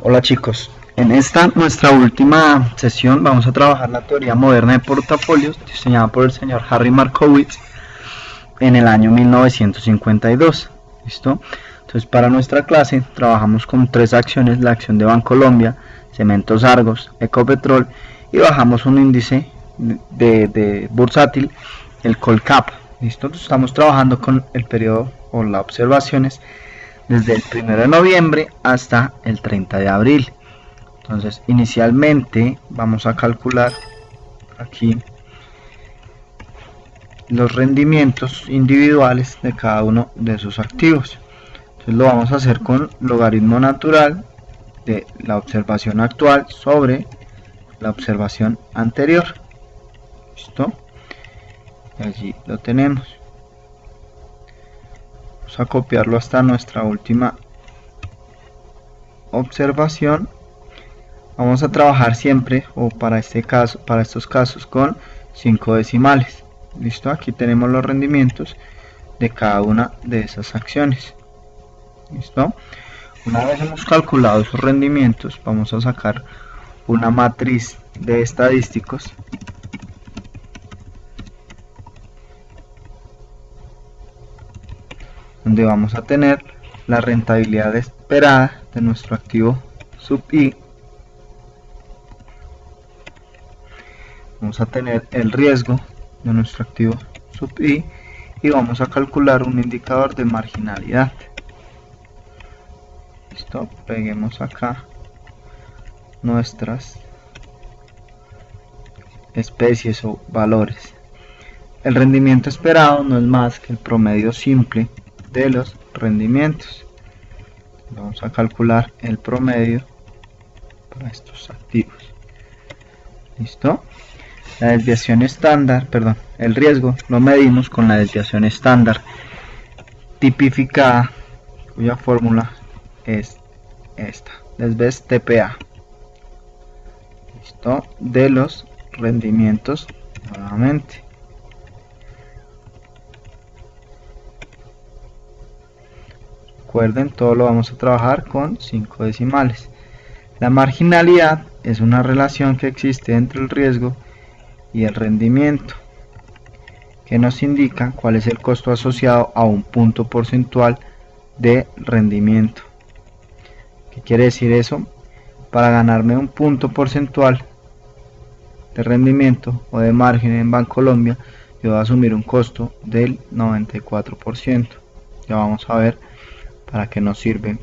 Hola chicos, en esta nuestra última sesión vamos a trabajar la teoría moderna de portafolios diseñada por el señor Harry Markowitz en el año 1952. ¿Listo? Entonces para nuestra clase trabajamos con tres acciones: la acción de Bancolombia, Cementos Argos, Ecopetrol, y bajamos un índice de bursátil, el Colcap. ¿Listo? Entonces estamos trabajando con el periodo o las observaciones desde el 1 de noviembre hasta el 30 de abril. Entonces inicialmente vamos a calcular aquí los rendimientos individuales de cada uno de sus activos. Entonces lo vamos a hacer con logaritmo natural de la observación actual sobre la observación anterior. ¿Listo? Y allí lo tenemos. Vamos a copiarlo hasta nuestra última observación. Vamos a trabajar siempre, o para este caso, para estos casos, con 5 decimales. Listo, aquí tenemos los rendimientos de cada una de esas acciones. Listo. Una vez hemos calculado esos rendimientos, vamos a sacar una matriz de estadísticos donde vamos a tener la rentabilidad esperada de nuestro activo sub I. Vamos a tener el riesgo de nuestro activo sub I y vamos a calcular un indicador de marginalidad. Listo, peguemos acá nuestras especies o valores. El rendimiento esperado no es más que el promedio simple de los rendimientos. Vamos a calcular el promedio para estos activos. Listo. La desviación estándar, perdón, el riesgo lo medimos con la desviación estándar tipificada, cuya fórmula es esta, desves TPA. Listo, de los rendimientos nuevamente. Recuerden, todo lo vamos a trabajar con 5 decimales. La marginalidad es una relación que existe entre el riesgo y el rendimiento, que nos indica cuál es el costo asociado a un punto porcentual de rendimiento. ¿Qué quiere decir eso? Para ganarme un punto porcentual de rendimiento o de margen en Bancolombia, yo voy a asumir un costo del 94%. Ya vamos a ver para qué nos sirve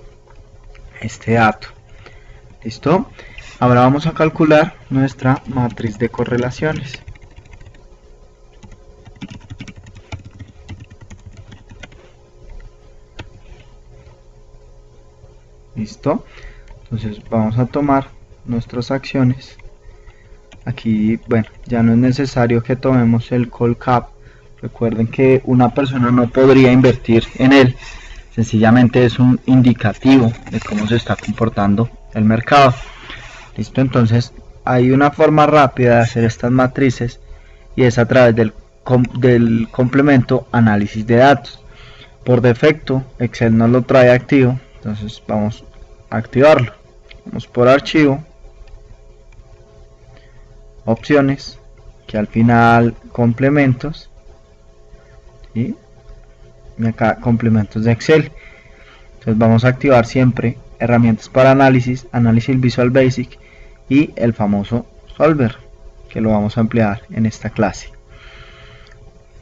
este dato. ¿Listo? Ahora vamos a calcular nuestra matriz de correlaciones. ¿Listo? Entonces vamos a tomar nuestras acciones. Aquí, bueno, ya no es necesario que tomemos el Colcap. Recuerden que una persona no podría invertir en él. Sencillamente es un indicativo de cómo se está comportando el mercado. Listo, entonces hay una forma rápida de hacer estas matrices y es a través del complemento análisis de datos. Por defecto Excel no lo trae activo, entonces vamos a activarlo. Vamos por archivo, opciones, que al final complementos, y acá complementos de Excel. Entonces vamos a activar siempre herramientas para análisis, análisis Visual Basic y el famoso Solver, que lo vamos a emplear en esta clase.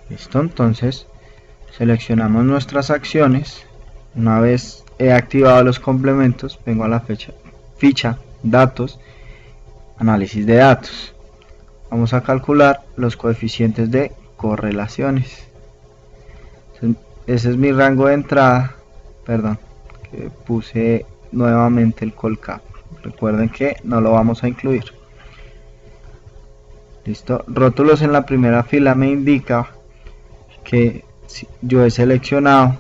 Listo, entonces seleccionamos nuestras acciones. Una vez he activado los complementos, vengo a la ficha datos, análisis de datos. Vamos a calcular los coeficientes de correlaciones. Ese es mi rango de entrada, perdón, que puse nuevamente el Colcap. Recuerden que no lo vamos a incluir. Listo, rótulos en la primera fila me indica que yo he seleccionado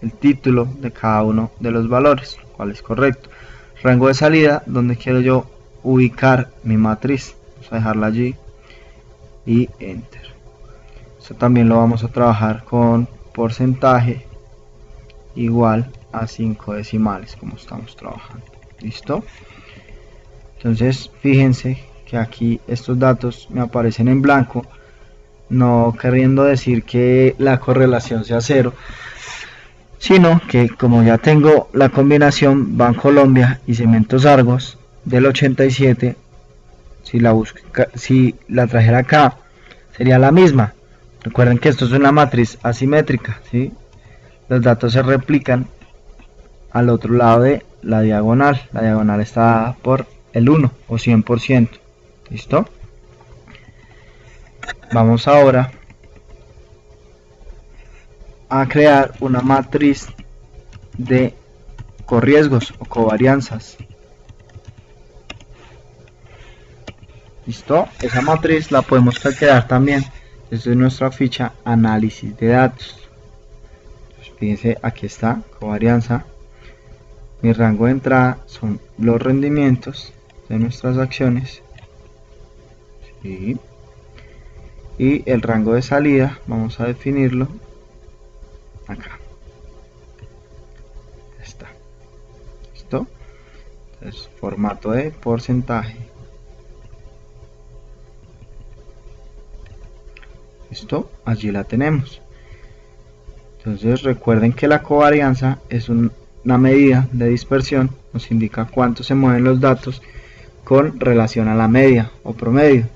el título de cada uno de los valores, cuál es correcto. Rango de salida, donde quiero yo ubicar mi matriz, vamos a dejarla allí y enter. Esto también lo vamos a trabajar con porcentaje igual a 5 decimales, como estamos trabajando. ¿Listo? Entonces fíjense que aquí estos datos me aparecen en blanco, no queriendo decir que la correlación sea cero, sino que como ya tengo la combinación Bancolombia y Cementos Argos del 87, si la trajera acá sería la misma. Recuerden que esto es una matriz asimétrica, ¿sí? Los datos se replican al otro lado de la diagonal. La diagonal está dada por el 1 o 100%. ¿Listo? Vamos ahora a crear una matriz de corriesgos o covarianzas. ¿Listo? Esa matriz la podemos calcular también desde nuestra ficha análisis de datos. Entonces, fíjense, aquí está covarianza. Mi rango de entrada son los rendimientos de nuestras acciones. ¿Sí? Y el rango de salida vamos a definirlo acá. Está. ¿Listo? Entonces, formato de porcentaje. ¿Listo? Allí la tenemos. Entonces recuerden que la covarianza es una medida de dispersión, nos indica cuánto se mueven los datos con relación a la media o promedio.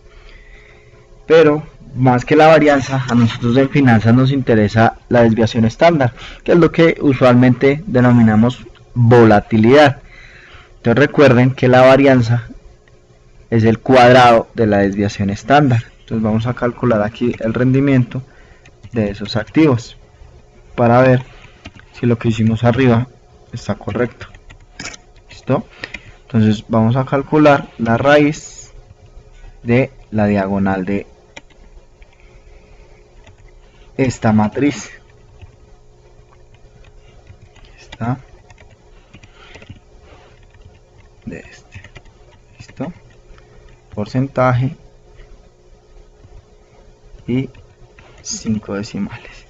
Pero más que la varianza, a nosotros en finanzas nos interesa la desviación estándar, que es lo que usualmente denominamos volatilidad. Entonces recuerden que la varianza es el cuadrado de la desviación estándar. Entonces vamos a calcular aquí el rendimiento de esos activos para ver si lo que hicimos arriba está correcto. ¿Listo? Entonces vamos a calcular la raíz de la diagonal de esta matriz. Está de este. ¿Listo? Porcentaje y 5 decimales.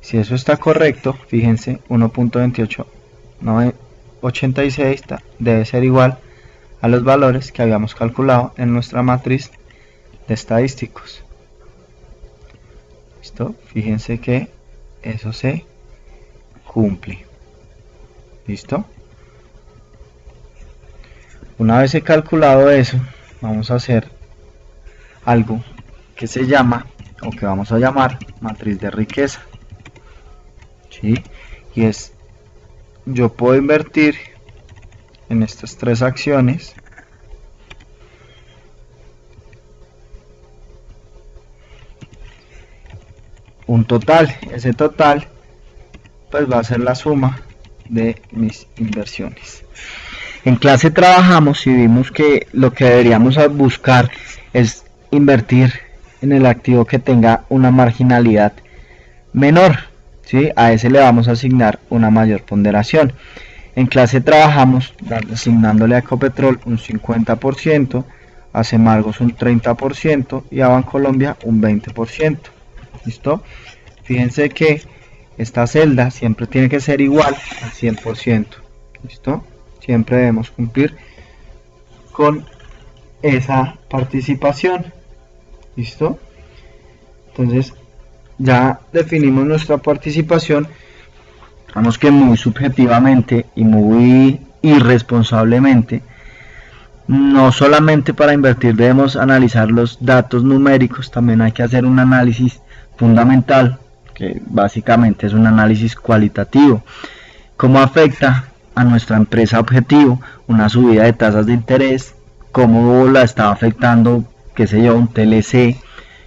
Si eso está correcto, fíjense, 1.2886 debe ser igual a los valores que habíamos calculado en nuestra matriz de estadísticos. ¿Listo? Fíjense que eso se cumple. ¿Listo? Una vez he calculado eso, vamos a hacer algo que se llama, o que vamos a llamar, matriz de riqueza. ¿Sí? Y es, yo puedo invertir en estas tres acciones un total. Ese total pues va a ser la suma de mis inversiones. En clase trabajamos y vimos que lo que deberíamos buscar es invertir en el activo que tenga una marginalidad menor, ¿sí? A ese le vamos a asignar una mayor ponderación. En clase trabajamos asignándole a Ecopetrol un 50%, a Semargos un 30% y a Bancolombia un 20%. ¿Listo? Fíjense que esta celda siempre tiene que ser igual al 100%. ¿Listo? Siempre debemos cumplir con esa participación. ¿Listo? Entonces ya definimos nuestra participación. Vamos que muy subjetivamente y muy irresponsablemente, no solamente para invertir debemos analizar los datos numéricos, también hay que hacer un análisis fundamental, que básicamente es un análisis cualitativo. ¿Cómo afecta a nuestra empresa objetivo una subida de tasas de interés? ¿Cómo la está afectando, qué sé yo, un TLC?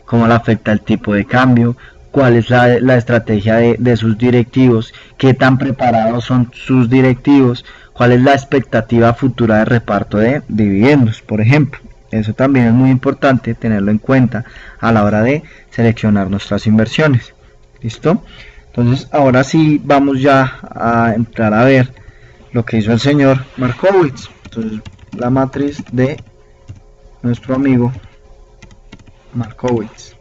¿Cómo la afecta el tipo de cambio? ¿Cuál es la estrategia de sus directivos? ¿Qué tan preparados son sus directivos? ¿Cuál es la expectativa futura de reparto de dividendos, por ejemplo? Eso también es muy importante tenerlo en cuenta a la hora de seleccionar nuestras inversiones. ¿Listo? Entonces ahora sí vamos ya a entrar a ver lo que hizo el señor Markowitz. Entonces la matriz de nuestro amigo Markowitz.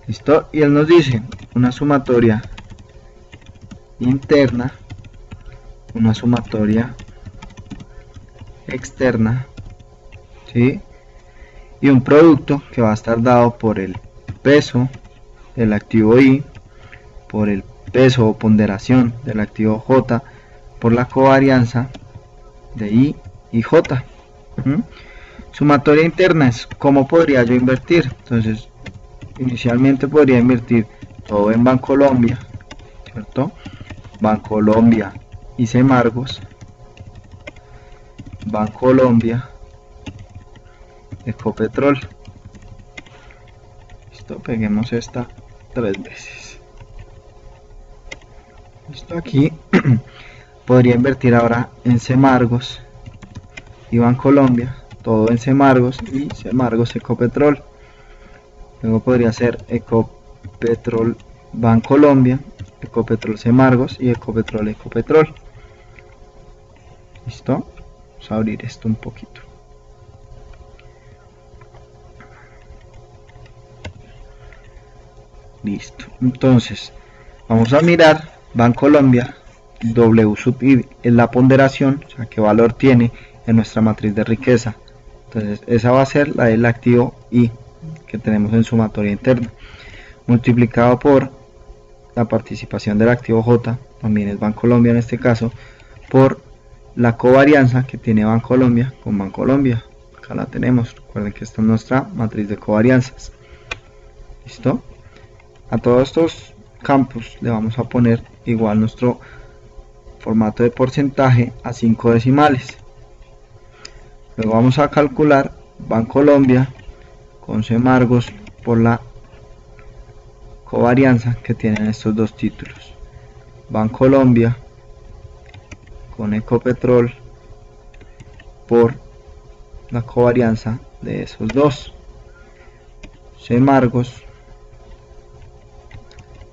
¿Listo? Y él nos dice una sumatoria interna una sumatoria externa, ¿sí? Y un producto que va a estar dado por el peso del activo I, por el peso o ponderación del activo J, por la covarianza de I y J. Sumatoria interna es cómo podría yo invertir. Entonces, inicialmente podría invertir todo en Bancolombia, ¿cierto? Bancolombia y Semargos, Bancolombia, Ecopetrol. Listo, peguemos esta 3 veces. Listo, aquí podría invertir ahora en Semargos y Bancolombia, todo en Semargos y Semargos Ecopetrol. Luego podría ser Ecopetrol Bancolombia, Ecopetrol Semargos y Ecopetrol Ecopetrol. Listo, vamos a abrir esto un poquito. Listo, entonces vamos a mirar Bancolombia. W sub I es la ponderación, o sea, qué valor tiene en nuestra matriz de riqueza. Entonces esa va a ser la del activo I que tenemos en sumatoria interna, multiplicado por la participación del activo J, también es Bancolombia en este caso, por la covarianza que tiene Bancolombia con Bancolombia. Acá la tenemos, recuerden que esta es nuestra matriz de covarianzas. ¿Listo? A todos estos campos le vamos a poner igual nuestro formato de porcentaje a 5 decimales. Luego vamos a calcular Bancolombia con Semargos por la covarianza que tienen estos dos títulos. Bancolombia con Ecopetrol por la covarianza de esos dos. Semargos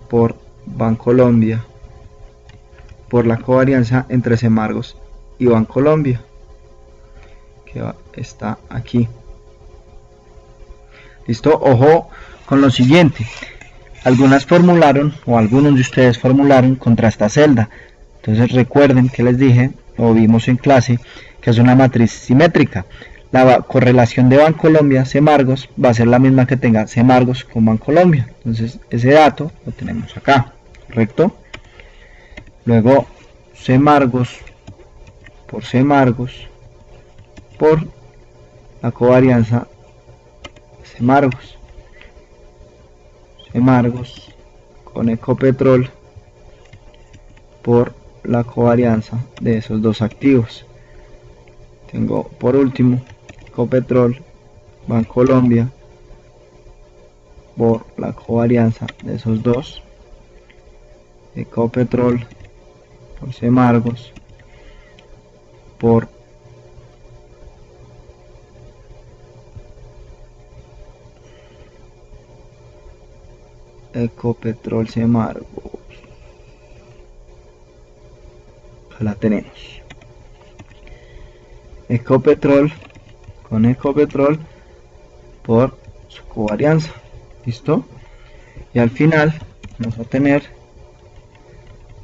por Bancolombia por la covarianza entre Semargos y Bancolombia, que está aquí. Listo, ojo con lo siguiente. Algunos de ustedes formularon contra esta celda. Entonces recuerden que les dije, o vimos en clase, que es una matriz simétrica. La correlación de Bancolombia Semargos va a ser la misma que tenga Semargos con Bancolombia. Entonces ese dato lo tenemos acá, ¿correcto? Luego Semargos por la covarianza Semargos con Ecopetrol por la covarianza de esos dos activos. Tengo por último Ecopetrol Bancolombia por la covarianza de esos dos. Ecopetrol por Semargos por Ecopetrol Semargos. Acá la tenemos. Ecopetrol con Ecopetrol por su covarianza. ¿Listo? Y al final vamos a tener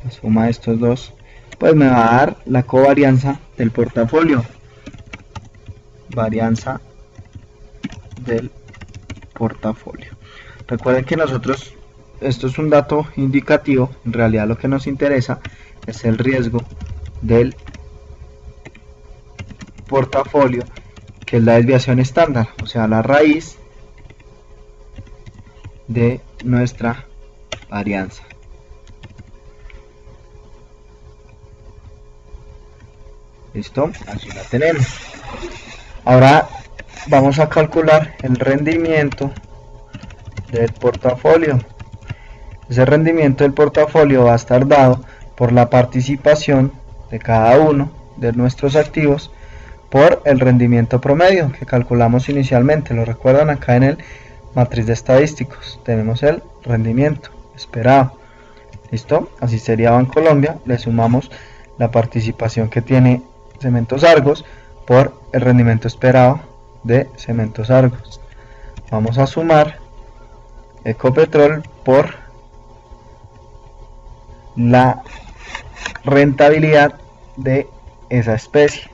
la suma de estos dos, pues me va a dar la covarianza del portafolio. Varianza del portafolio. Recuerden que nosotros, esto es un dato indicativo, en realidad lo que nos interesa es el riesgo del portafolio, que es la desviación estándar, o sea, la raíz de nuestra varianza. Listo, así la tenemos. Ahora vamos a calcular el rendimiento del portafolio. Ese rendimiento del portafolio va a estar dado por la participación de cada uno de nuestros activos por el rendimiento promedio que calculamos inicialmente. Lo recuerdan acá en el matriz de estadísticos. Tenemos el rendimiento esperado. Listo, así sería Bancolombia. Le sumamos la participación que tiene Cementos Argos por el rendimiento esperado de Cementos Argos. Vamos a sumar Ecopetrol por la rentabilidad de esa especie.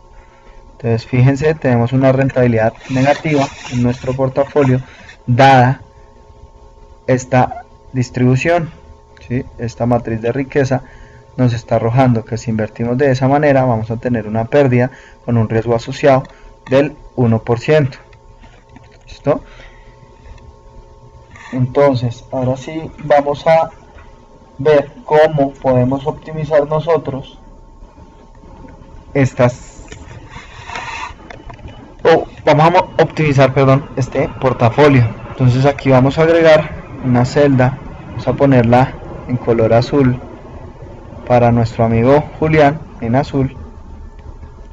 Entonces fíjense, tenemos una rentabilidad negativa en nuestro portafolio dada esta distribución, ¿sí? Esta matriz de riqueza nos está arrojando que si invertimos de esa manera vamos a tener una pérdida con un riesgo asociado del 1%. ¿Listo? Entonces, ahora sí vamos a ver cómo podemos optimizar nosotros vamos a optimizar, este portafolio. Entonces aquí vamos a agregar una celda, vamos a ponerla en color azul para nuestro amigo Julián, en azul.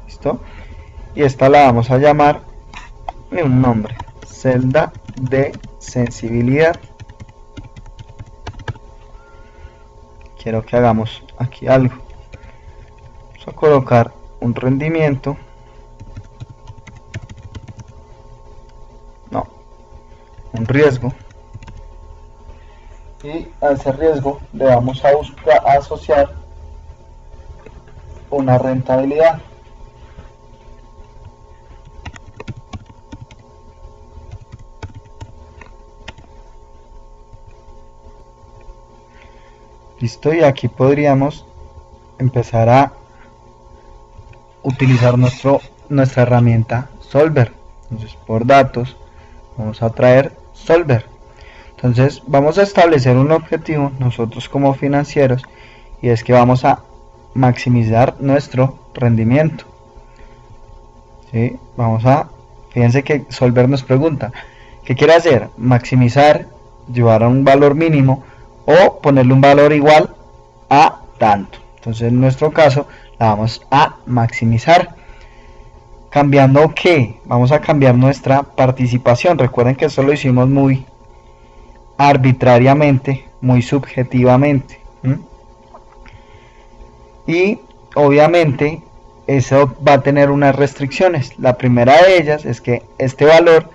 ¿Listo? Y esta la vamos a llamar un nombre, celda de sensibilidad. Quiero que hagamos aquí algo. Vamos a colocar un rendimiento, un riesgo, y a ese riesgo le vamos a asociar una rentabilidad. Listo, y aquí podríamos empezar a utilizar nuestra herramienta Solver. Entonces, por datos vamos a traer Solver. Entonces vamos a establecer un objetivo nosotros como financieros, y es que vamos a maximizar nuestro rendimiento. ¿Sí? Fíjense que Solver nos pregunta ¿qué quiere hacer? Maximizar, llevar a un valor mínimo o ponerle un valor igual a tanto. Entonces en nuestro caso la vamos a maximizar. ¿Cambiando qué? Vamos a cambiar nuestra participación. Recuerden que esto lo hicimos muy arbitrariamente, muy subjetivamente. Y obviamente eso va a tener unas restricciones. La primera de ellas es que este valor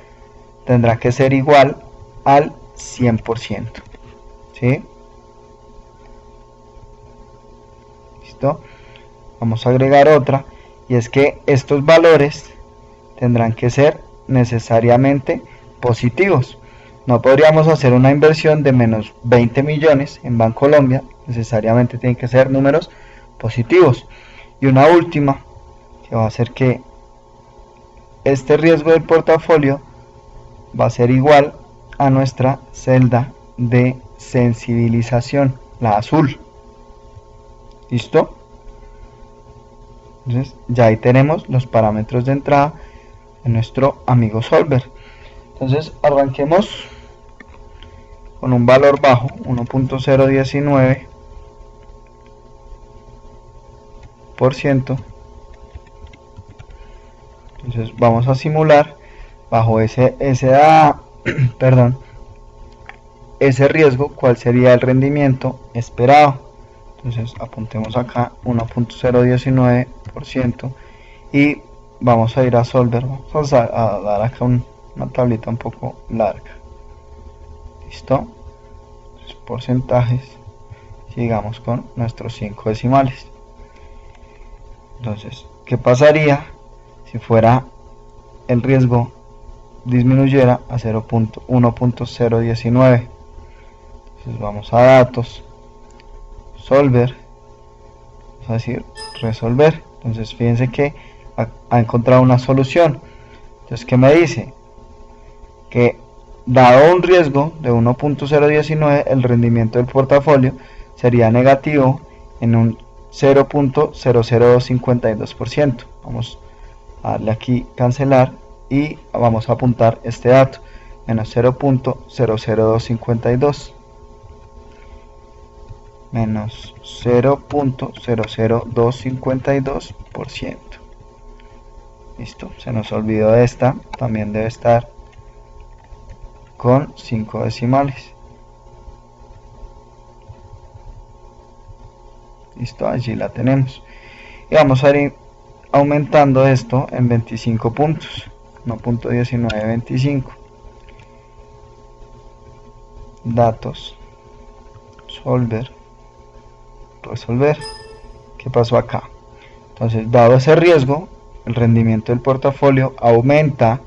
tendrá que ser igual al 100%. ¿Sí? ¿Listo? Vamos a agregar otra, y es que estos valores tendrán que ser necesariamente positivos. No podríamos hacer una inversión de menos 20 millones en Bancolombia, necesariamente tienen que ser números positivos. Y una última, que va a ser que este riesgo del portafolio va a ser igual a nuestra celda de sensibilización, la azul. ¿Listo? Entonces ya ahí tenemos los parámetros de entrada de nuestro amigo Solver. Entonces arranquemos con un valor bajo, 1.019%. Entonces vamos a simular bajo ese riesgo cuál sería el rendimiento esperado. Entonces apuntemos acá 1.019% y vamos a ir a Solver. Vamos a dar acá una tablita un poco larga. Listo. Entonces, porcentajes. Sigamos con nuestros 5 decimales. Entonces, ¿qué pasaría si fuera el riesgo disminuyera a 1.019? Entonces vamos a datos, Solver, vamos a decir resolver. Entonces fíjense que ha encontrado una solución. Entonces, ¿qué me dice? Que dado un riesgo de 1.019, el rendimiento del portafolio sería negativo en un 0.00252%. Vamos a darle aquí cancelar y vamos a apuntar este dato, menos 0.00252, menos 0.00252%. Listo, se nos olvidó esta, también debe estar con 5 decimales. Listo, allí la tenemos. Y vamos a ir aumentando esto en 25 puntos. 1.1925. Datos. Solver. Resolver. ¿Qué pasó acá? Entonces, dado ese riesgo, el rendimiento del portafolio aumenta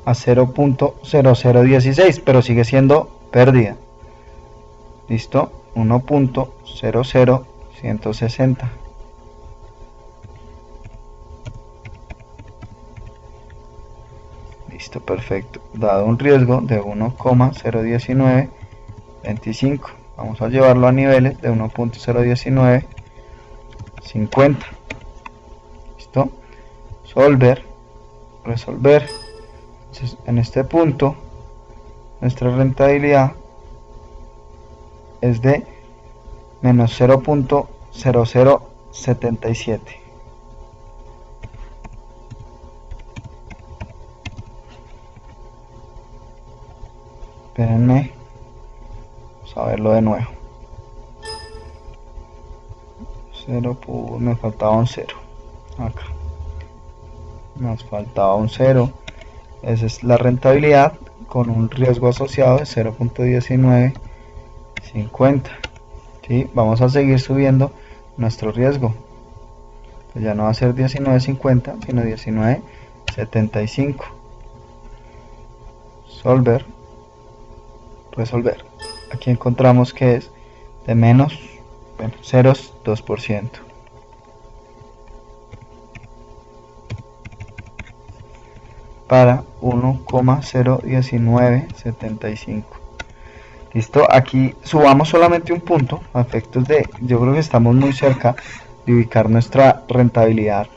a 0.0016, pero sigue siendo pérdida. ¿Listo? 1.00160. Listo, perfecto. Dado un riesgo de 1.01925, vamos a llevarlo a niveles de 1.01950. ¿Listo? Solver, resolver. Entonces, en este punto, nuestra rentabilidad es de menos 0.0077. Espérenme, vamos a verlo de nuevo. Me faltaba un 0 acá, nos faltaba un 0. Esa es la rentabilidad con un riesgo asociado de 0.1950. ¿Sí? Vamos a seguir subiendo nuestro riesgo. Pues ya no va a ser 19.50 sino 19.75. Solver, resolver. Aquí encontramos que es de menos, ceros 2%. Para 1.01975. Listo, aquí subamos solamente un punto a efectos de, yo creo que estamos muy cerca de ubicar nuestra rentabilidad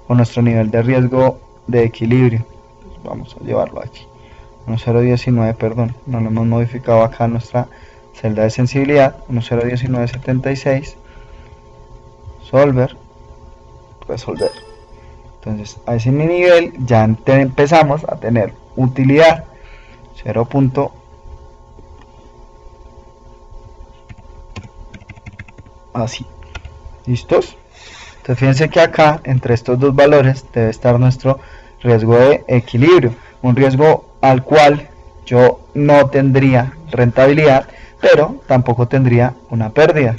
o nuestro nivel de riesgo de equilibrio. Entonces vamos a llevarlo aquí. 1.019, perdón, no lo hemos modificado acá en nuestra celda de sensibilidad. 1.01976. Solver, resolver. Entonces a ese nivel ya empezamos a tener utilidad 0. Así. ¿Listos? Entonces fíjense que acá entre estos dos valores debe estar nuestro riesgo de equilibrio, un riesgo al cual yo no tendría rentabilidad, pero tampoco tendría una pérdida.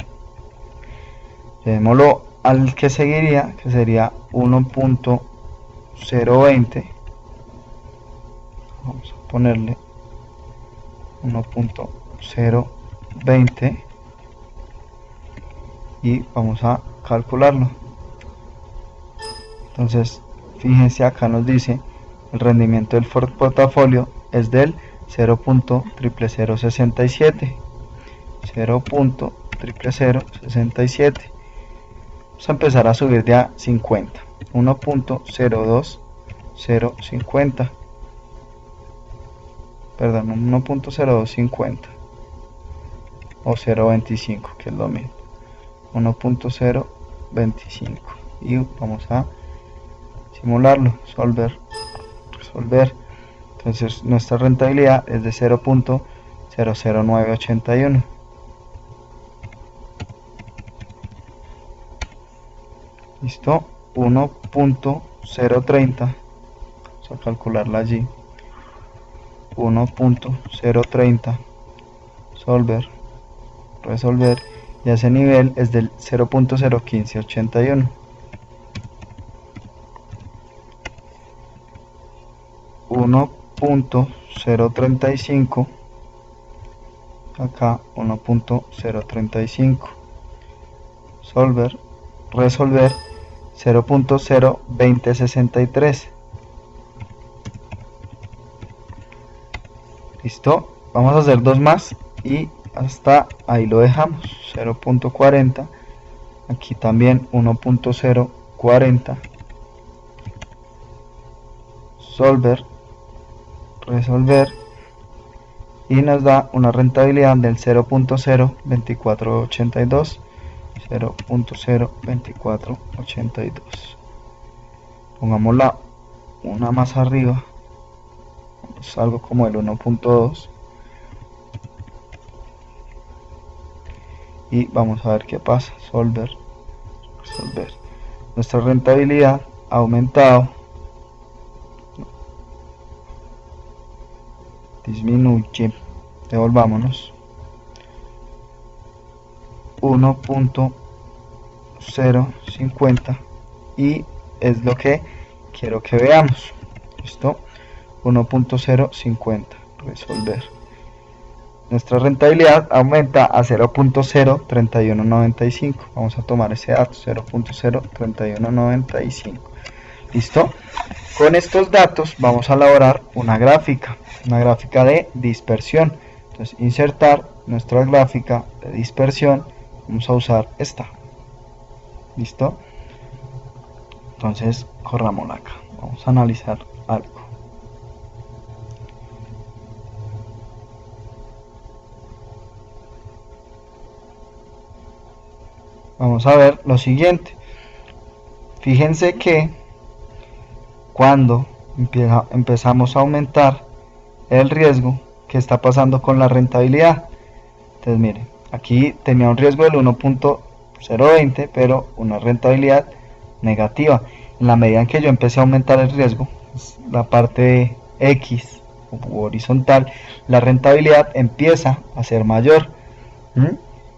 Llevémoslo al que seguiría, que sería 1.020. Vamos a ponerle 1.020 y vamos a calcularlo. Entonces fíjense, acá nos dice el rendimiento del portafolio es del 0.00067. 0.00067. Vamos a empezar a subir de a 50. 1.02050. Perdón, 1.0250 o 0.25, que es lo mismo. 1.025 y vamos a simularlo. Solver, resolver. Entonces nuestra rentabilidad es de 0.00981. Listo. 1.030. Vamos a calcularla allí. 1.030. Solver, resolver. Y ese nivel es del 0.01581. 1.035. Acá 1.035. Solver, resolver. 0.02063. Listo. Vamos a hacer dos más y hasta ahí lo dejamos. 0.40. Aquí también 1.040. Solver, resolver. Y nos da una rentabilidad del 0.02482. 0.02482. Pongámosla una más arriba, pues algo como el 1.2 y vamos a ver qué pasa. Solver, resolver. Nuestra rentabilidad ha aumentado, disminuye, devolvámonos. 1.050 y es lo que quiero que veamos. ¿Listo? 1.050, resolver. Nuestra rentabilidad aumenta a 0.03195. Vamos a tomar ese dato, 0.03195. ¿Listo? Con estos datos vamos a elaborar una gráfica de dispersión. Entonces, insertar nuestra gráfica de dispersión. Vamos a usar esta. ¿Listo? Entonces, corrámosla acá. Vamos a analizar algo. Vamos a ver lo siguiente. Fíjense que cuando empezamos a aumentar el riesgo, ¿qué está pasando con la rentabilidad? Entonces miren, aquí tenía un riesgo del 1.020, pero una rentabilidad negativa. En la medida en que yo empecé a aumentar el riesgo, la parte X o horizontal, la rentabilidad empieza a ser mayor.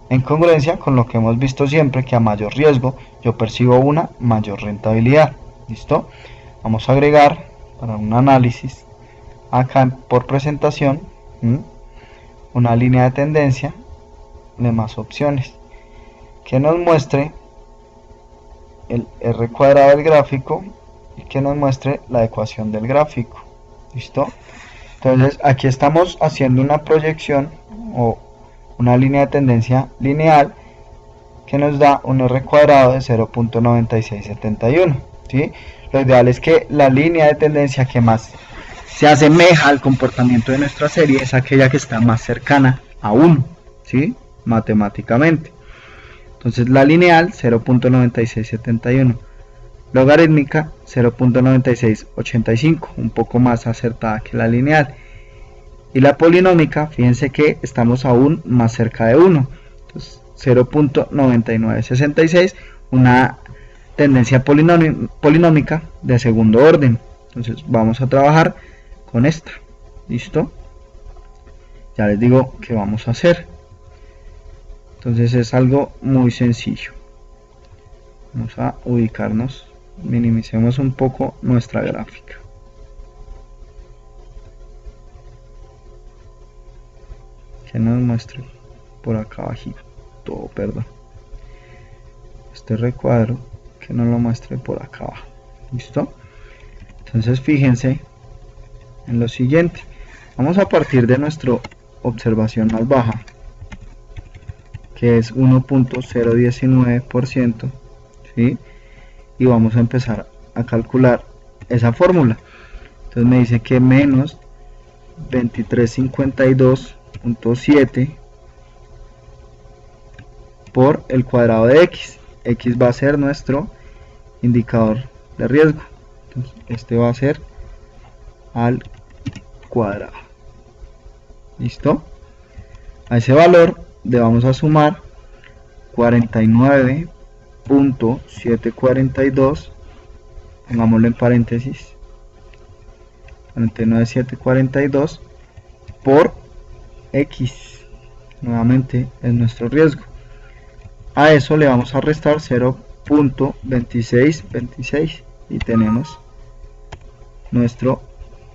En congruencia con lo que hemos visto siempre, que a mayor riesgo yo percibo una mayor rentabilidad. ¿Listo? Vamos a agregar para un análisis acá por presentación una línea de tendencia de más opciones que nos muestre el R cuadrado del gráfico y que nos muestre la ecuación del gráfico. ¿Listo? Entonces aquí estamos haciendo una proyección o una línea de tendencia lineal que nos da un R cuadrado de 0.9671. ¿sí? Lo ideal es que la línea de tendencia que más se asemeja al comportamiento de nuestra serie es aquella que está más cercana a 1, ¿sí? Matemáticamente. Entonces la lineal 0.9671, logarítmica 0.9685, un poco más acertada que la lineal. Y la polinómica, fíjense que estamos aún más cerca de 1. Entonces 0.9966, una tendencia polinómica de segundo orden. Entonces vamos a trabajar con esta. ¿Listo? Ya les digo qué vamos a hacer. Entonces es algo muy sencillo. Vamos a ubicarnos, minimicemos un poco nuestra gráfica. Que nos muestre por acá abajito, todo, perdón. Este recuadro que nos lo muestre por acá abajo. ¿Listo? Entonces fíjense en lo siguiente. Vamos a partir de nuestra observación más baja, que es 1.019%, ¿sí? Y vamos a empezar a calcular esa fórmula. Entonces me dice que menos 2352.7 por el cuadrado de x. X va a ser nuestro indicador de riesgo. Entonces este va a ser al cuadrado. ¿Listo? A ese valor le vamos a sumar 49.742, pongámoslo en paréntesis, 49.742 por x, nuevamente es nuestro riesgo. A eso le vamos a restar 0.2626 y tenemos nuestro,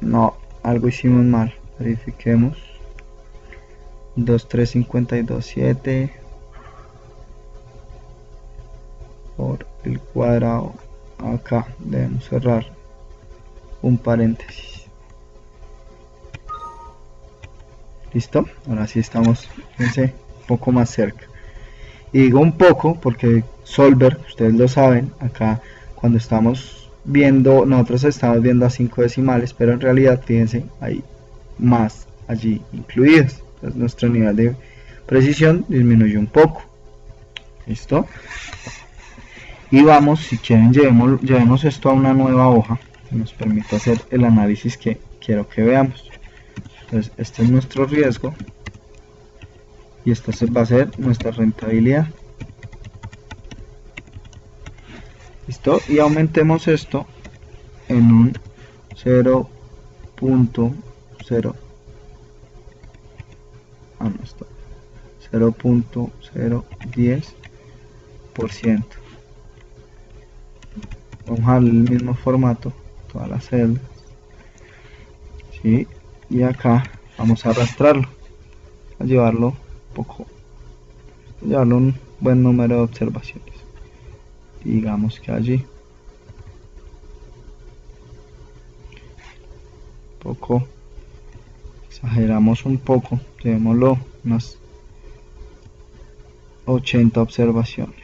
no, algo hicimos mal, verifiquemos, 2352.7 por el cuadrado, acá debemos cerrar un paréntesis. ¿Listo? Ahora sí estamos, fíjense, un poco más cerca. Y digo un poco porque Solver, ustedes lo saben, acá cuando estamos viendo, nosotros estamos viendo a 5 decimales, pero en realidad fíjense, hay más allí incluidos. Entonces nuestro nivel de precisión disminuye un poco. ¿Listo? Y vamos, si quieren, llevemos esto a una nueva hoja que nos permita hacer el análisis que quiero que veamos. Entonces este es nuestro riesgo y esta va a ser nuestra rentabilidad. ¿Listo? Y aumentemos esto en un 0.0 0.010%. vamos a darle el mismo formato, todas las celdas, ¿sí? Y acá vamos a arrastrarlo, a llevarlo un buen número de observaciones. Digamos que allí exageramos un poco, llevémoslo unas 80 observaciones.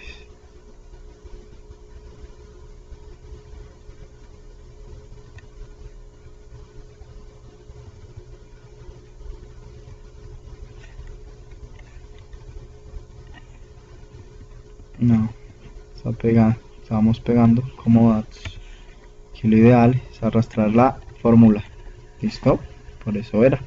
No, está pegando, estábamos pegando como datos. Aquí lo ideal es arrastrar la fórmula. ¿Listo? Por eso era.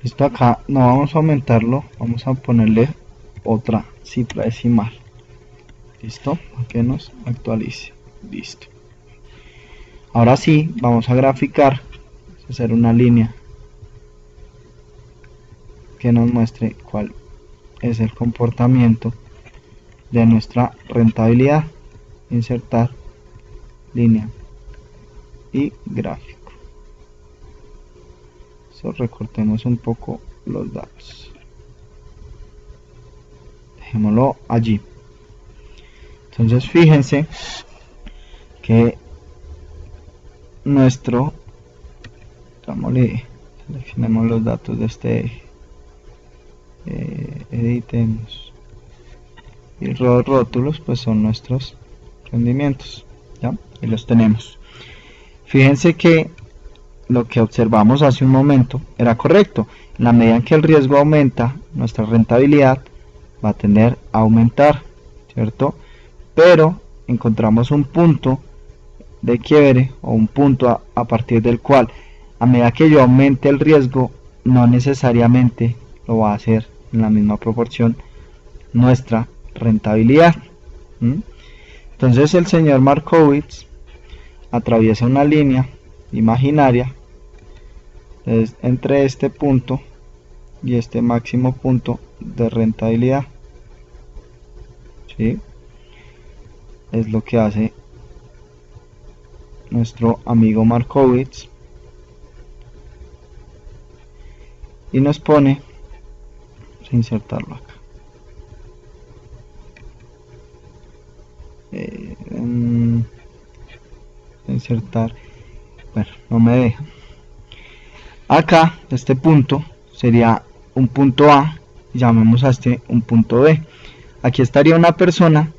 Listo, acá no vamos a aumentarlo, vamos a ponerle otra cifra decimal. Listo, para que nos actualice. Listo. Ahora sí, vamos a graficar, vamos a hacer una línea que nos muestre cuál es el comportamiento de nuestra rentabilidad. Insertar línea y gráfico. So, recortemos un poco los datos. Dejémoslo allí. Entonces fíjense que seleccionemos los datos de este eje, editemos, y los rótulos pues son nuestros rendimientos, ¿ya? Y los tenemos. Fíjense que lo que observamos hace un momento era correcto. En la medida en que el riesgo aumenta, nuestra rentabilidad va a tender a aumentar, ¿cierto? Pero encontramos un punto de quiebre o un punto a partir del cual, a medida que yo aumente el riesgo, no necesariamente lo va a hacer en la misma proporción nuestra rentabilidad. Entonces el señor Markowitz atraviesa una línea imaginaria entre este punto y este máximo punto de rentabilidad, ¿sí? Es lo que hace nuestro amigo Markowitz y nos pone, vamos a insertarlo acá, insertar, bueno, no me deja. Acá este punto sería un punto A, llamemos a este un punto B. Aquí estaría una persona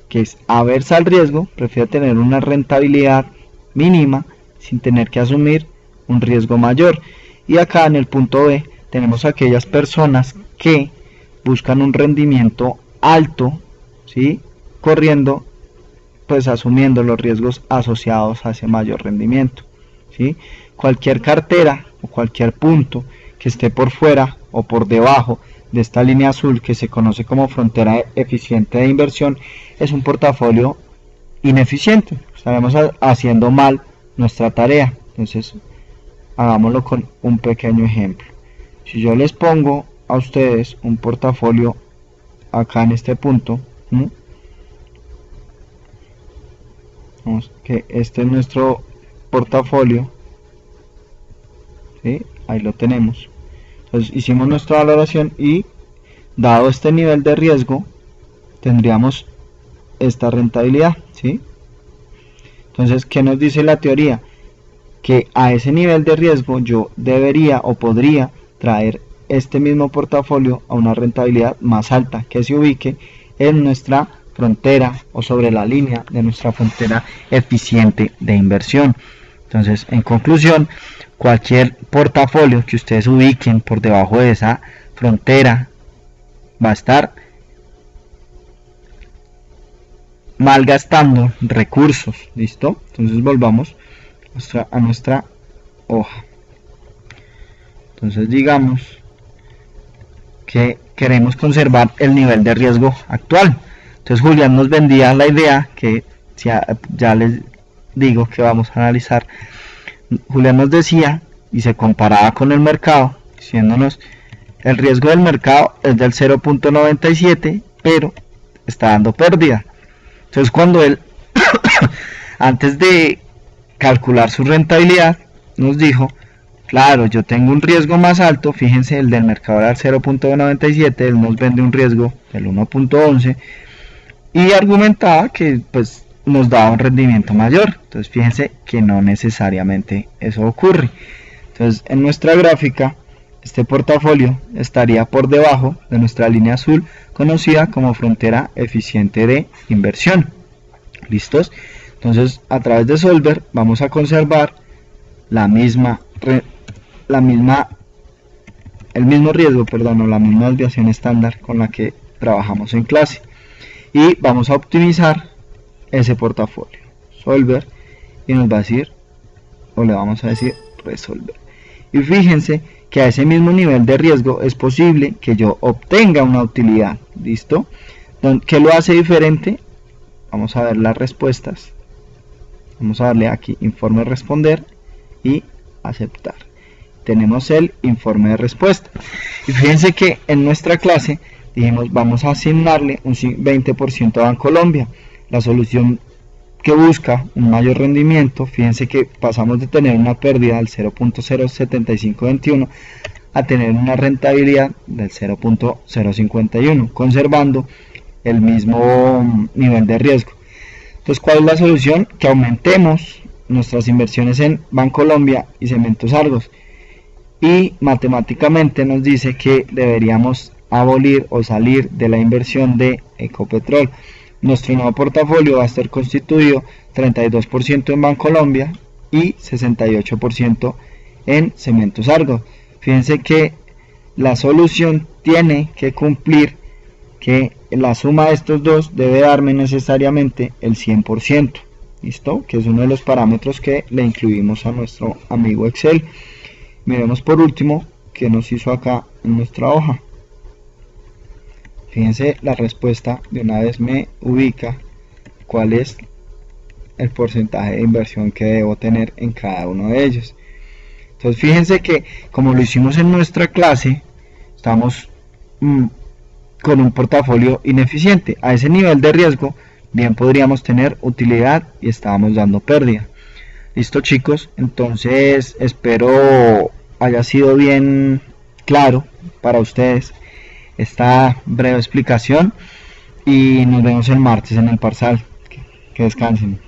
que es aversa al riesgo, prefiere tener una rentabilidad mínima sin tener que asumir un riesgo mayor. Y acá en el punto B tenemos aquellas personas que buscan un rendimiento alto, ¿sí? Corriendo, pues asumiendo los riesgos asociados a ese mayor rendimiento, ¿sí? Cualquier cartera o cualquier punto que esté por fuera o por debajo de esta línea azul que se conoce como frontera eficiente de inversión es un portafolio ineficiente. Estaremos haciendo mal nuestra tarea. Entonces hagámoslo con un pequeño ejemplo. Si yo les pongo a ustedes un portafolio acá en este punto, vamos, que este es nuestro portafolio, ¿sí? Ahí lo tenemos. Entonces hicimos nuestra valoración y dado este nivel de riesgo tendríamos esta rentabilidad, ¿sí? Entonces, ¿qué nos dice la teoría? Que a ese nivel de riesgo yo debería o podría traer este mismo portafolio a una rentabilidad más alta que se ubique en nuestra frontera o sobre la línea de nuestra frontera eficiente de inversión. Entonces, en conclusión, cualquier portafolio que ustedes ubiquen por debajo de esa frontera va a estar malgastando recursos. ¿Listo? Entonces volvamos a nuestra hoja. Entonces digamos que queremos conservar el nivel de riesgo actual. Entonces Julián nos vendía la idea que ya les digo que vamos a analizar. Julián nos decía y se comparaba con el mercado, diciéndonos el riesgo del mercado es del 0.97, pero está dando pérdida. Entonces cuando él, antes de calcular su rentabilidad, nos dijo, claro, yo tengo un riesgo más alto, fíjense, el del mercado era el 0.97, él nos vende un riesgo del 1.11 y argumentaba que pues nos daba un rendimiento mayor. Entonces fíjense que no necesariamente eso ocurre. Entonces en nuestra gráfica este portafolio estaría por debajo de nuestra línea azul conocida como frontera eficiente de inversión. ¿Listos? Entonces a través de Solver vamos a conservar el mismo riesgo, o la misma desviación estándar con la que trabajamos en clase, y vamos a optimizar ese portafolio. Solver, y nos va a decir, o le vamos a decir resolver. Y fíjense que a ese mismo nivel de riesgo es posible que yo obtenga una utilidad. ¿Listo? ¿Qué lo hace diferente? Vamos a ver las respuestas. Vamos a darle aquí informe responder y aceptar. Tenemos el informe de respuesta. Y fíjense que en nuestra clase dijimos vamos a asignarle un 20% a Bancolombia. La solución que busca un mayor rendimiento, fíjense que pasamos de tener una pérdida del 0.07521 a tener una rentabilidad del 0.051, conservando el mismo nivel de riesgo. Entonces, ¿cuál es la solución? Que aumentemos nuestras inversiones en Bancolombia y Cementos Argos, y matemáticamente nos dice que deberíamos abolir o salir de la inversión de Ecopetrol. Nuestro nuevo portafolio va a estar constituido 32% en Bancolombia y 68% en Cementos Argos. Fíjense que la solución tiene que cumplir que la suma de estos dos debe darme necesariamente el 100%. ¿Listo? Que es uno de los parámetros que le incluimos a nuestro amigo Excel. Miremos por último qué nos hizo acá en nuestra hoja. Fíjense, la respuesta de una vez me ubica cuál es el porcentaje de inversión que debo tener en cada uno de ellos. Entonces fíjense que como lo hicimos en nuestra clase, estamos con un portafolio ineficiente. A ese nivel de riesgo bien podríamos tener utilidad y estábamos dando pérdida. Listo, chicos, entonces espero haya sido bien claro para ustedes esta breve explicación y nos vemos el martes en el parcial. Que descansen.